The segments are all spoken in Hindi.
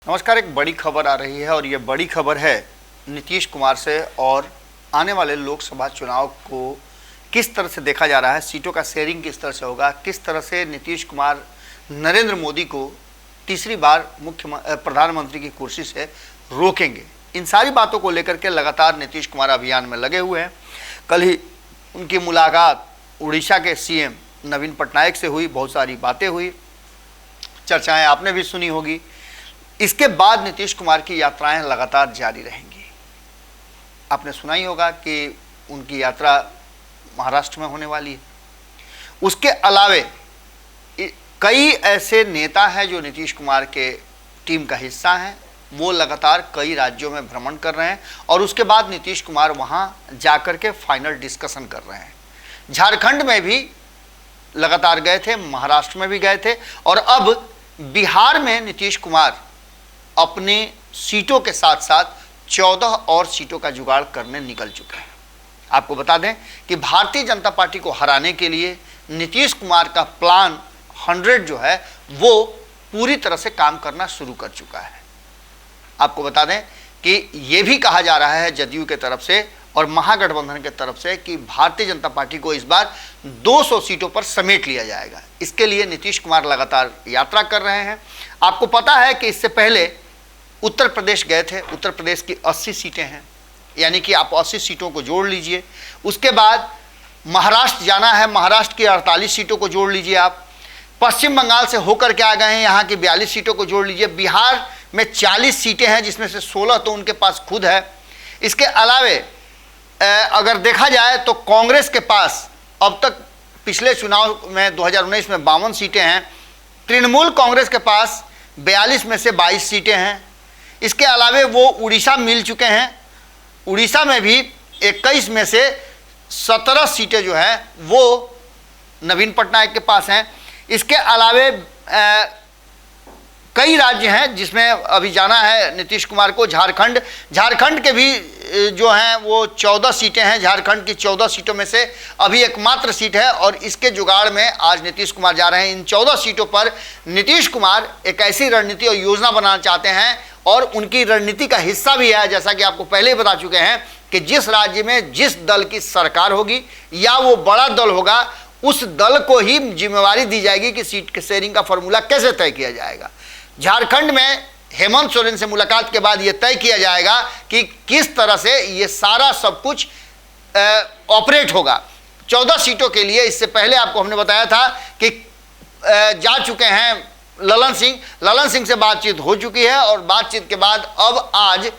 नमस्कार। एक बड़ी खबर आ रही है और ये बड़ी खबर है नीतीश कुमार से और आने वाले लोकसभा चुनाव को किस तरह से देखा जा रहा है, सीटों का शेयरिंग किस तरह से होगा, किस तरह से नीतीश कुमार नरेंद्र मोदी को तीसरी बार प्रधानमंत्री की कुर्सी से रोकेंगे। इन सारी बातों को लेकर के लगातार नीतीश कुमार अभियान में लगे हुए हैं। कल ही उनकी मुलाकात उड़ीसा के सीएम नवीन पटनायक से हुई, बहुत सारी बातें हुई, चर्चाएं आपने भी सुनी होगी। इसके बाद नीतीश कुमार की यात्राएं लगातार जारी रहेंगी। आपने सुना ही होगा कि उनकी यात्रा महाराष्ट्र में होने वाली है। उसके अलावे कई ऐसे नेता हैं जो नीतीश कुमार के टीम का हिस्सा हैं, वो लगातार कई राज्यों में भ्रमण कर रहे हैं और उसके बाद नीतीश कुमार वहां जाकर के फाइनल डिस्कशन कर रहे हैं। झारखंड में भी लगातार गए थे, महाराष्ट्र में भी गए थे और अब बिहार में नीतीश कुमार अपने सीटों के साथ साथ 14 और सीटों का जुगाड़ करने निकल चुके हैं। आपको बता दें कि भारतीय जनता पार्टी को हराने के लिए नीतीश कुमार का प्लान 100 जो है वो पूरी तरह से काम करना शुरू कर चुका है। आपको बता दें कि ये भी कहा जा रहा है जदयू के तरफ से और महागठबंधन के तरफ से कि भारतीय जनता पार्टी को इस बार 200 सीटों पर समेट लिया जाएगा। इसके लिए नीतीश कुमार लगातार यात्रा कर रहे हैं। आपको पता है कि इससे पहले उत्तर प्रदेश गए थे। उत्तर प्रदेश की 80 सीटें हैं, यानी कि आप 80 सीटों को जोड़ लीजिए। उसके बाद महाराष्ट्र जाना है, महाराष्ट्र की 48 सीटों को जोड़ लीजिए। आप पश्चिम बंगाल से होकर के आ गए हैं, यहाँ की 42 सीटों को जोड़ लीजिए। बिहार में 40 सीटें हैं जिसमें से 16 तो उनके पास खुद है। इसके अलावे अगर देखा जाए तो कांग्रेस के पास अब तक पिछले चुनाव में 2019 में 52 सीटें हैं। तृणमूल कांग्रेस के पास 42 में से 22 सीटें हैं। इसके अलावे वो उड़ीसा मिल चुके हैं, उड़ीसा में भी 21 में से 17 सीटें जो हैं वो नवीन पटनायक के पास हैं। इसके अलावे कई राज्य हैं जिसमें अभी जाना है नीतीश कुमार को। झारखंड के भी जो हैं वो 14 सीटें हैं। झारखंड की 14 सीटों में से अभी एकमात्र सीट है और इसके जुगाड़ में आज नीतीश कुमार जा रहे हैं। इन 14 सीटों पर नीतीश कुमार एक ऐसी रणनीति और योजना बनाना चाहते हैं और उनकी रणनीति का हिस्सा भी है, जैसा कि आपको पहले ही बता चुके हैं, कि जिस राज्य में जिस दल की सरकार होगी या वो बड़ा दल होगा उस दल को ही जिम्मेवारी दी जाएगी कि सीट के शेयरिंग का फॉर्मूला कैसे तय किया जाएगा। झारखंड में हेमंत सोरेन से मुलाकात के बाद यह तय किया जाएगा कि किस तरह से ये सारा सब कुछ ऑपरेट होगा। 14 सीटों के लिए इससे पहले आपको हमने बताया था कि जा चुके हैं ललन सिंह से बातचीत हो चुकी है और बातचीत के बाद अब आज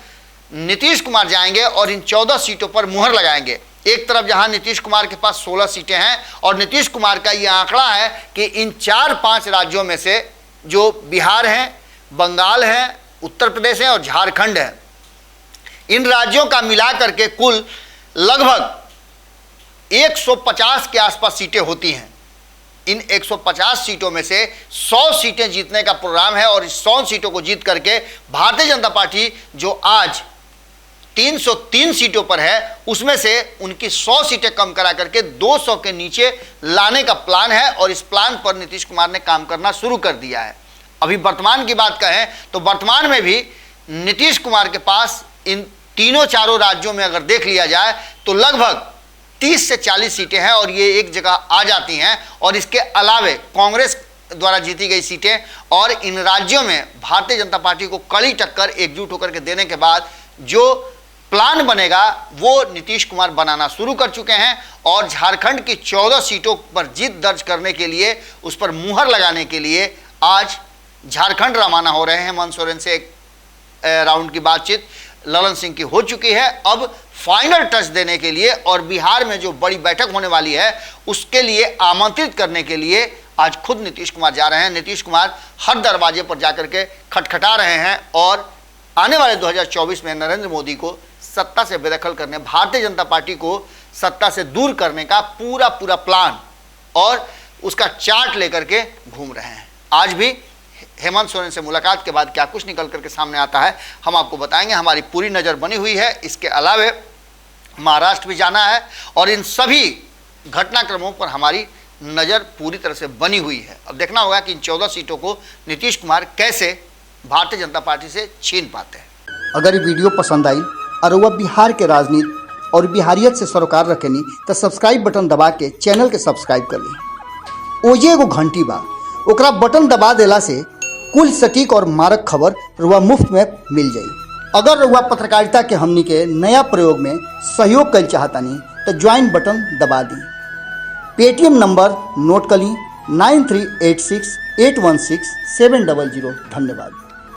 नीतीश कुमार जाएंगे और इन 14 सीटों पर मुहर लगाएंगे। एक तरफ जहां नीतीश कुमार के पास 16 सीटें हैं और नीतीश कुमार का यह आंकड़ा है कि इन 4-5 राज्यों में से जो बिहार हैं, बंगाल हैं, उत्तर प्रदेश हैं और झारखंड है, इन राज्यों का मिला करके कुल लगभग 150 के आसपास सीटें होती हैं। इन 150 सीटों में से 100 सीटें जीतने का प्रोग्राम है और इस 100 सीटों को जीत करके भारतीय जनता पार्टी जो आज 303 सीटों पर है उसमें से उनकी 100 सीटें कम करा करके 200 के नीचे लाने का प्लान है और इस प्लान पर नीतीश कुमार ने काम करना शुरू कर दिया है। अभी वर्तमान की बात कहें तो वर्तमान में भी नीतीश कुमार के पास इन तीनों चारों राज्यों में अगर देख लिया जाए तो लगभग 30 से 40 सीटें हैं और ये एक जगह आ जाती हैं। और इसके अलावे कांग्रेस द्वारा जीती गई सीटें और इन राज्यों में भारतीय जनता पार्टी को कड़ी टक्कर एकजुट होकर के देने के बाद जो प्लान बनेगा वो नीतीश कुमार बनाना शुरू कर चुके हैं और झारखंड की 14 सीटों पर जीत दर्ज करने के लिए, उस पर मुहर लगाने के लिए आज झारखंड रवाना हो रहे हैं। हेमंत सोरेन से एक राउंड की बातचीत ललन सिंह की हो चुकी है। अब फाइनल टच देने के लिए और बिहार में जो बड़ी बैठक होने वाली है उसके लिए आमंत्रित करने के लिए आज खुद नीतीश कुमार जा रहे हैं। नीतीश कुमार हर दरवाजे पर जाकर के खटखटा रहे हैं और आने वाले 2024 में नरेंद्र मोदी को सत्ता से बेदखल करने, भारतीय जनता पार्टी को सत्ता से दूर करने का पूरा प्लान और उसका चार्ट लेकर के घूम रहे हैं। आज भी हेमंत सोरेन से मुलाकात के बाद क्या कुछ निकल करके सामने आता है हम आपको बताएंगे। हमारी पूरी नज़र बनी हुई है। इसके अलावे महाराष्ट्र भी जाना है और इन सभी घटनाक्रमों पर हमारी नज़र पूरी तरह से बनी हुई है। अब देखना होगा कि इन 14 सीटों को नीतीश कुमार कैसे भारतीय जनता पार्टी से छीन पाते हैं। अगर ये वीडियो पसंद आई और वह बिहार के राजनीति और बिहारियत से सरोकार रखेनी तो सब्सक्राइब बटन दबा के चैनल के सब्सक्राइब कर ली। ओजे एगो घंटी बा, ओकरा बटन दबा देला से कुल सटीक और मारक खबर रुआ मुफ्त में मिल जाई। अगर रुआ पत्रकारिता के हमनी के नया प्रयोग में सहयोग कर चाहतानी तो ज्वाइन बटन दबा दी। पेटीएम नंबर नोट कर ली 9386816700। धन्यवाद।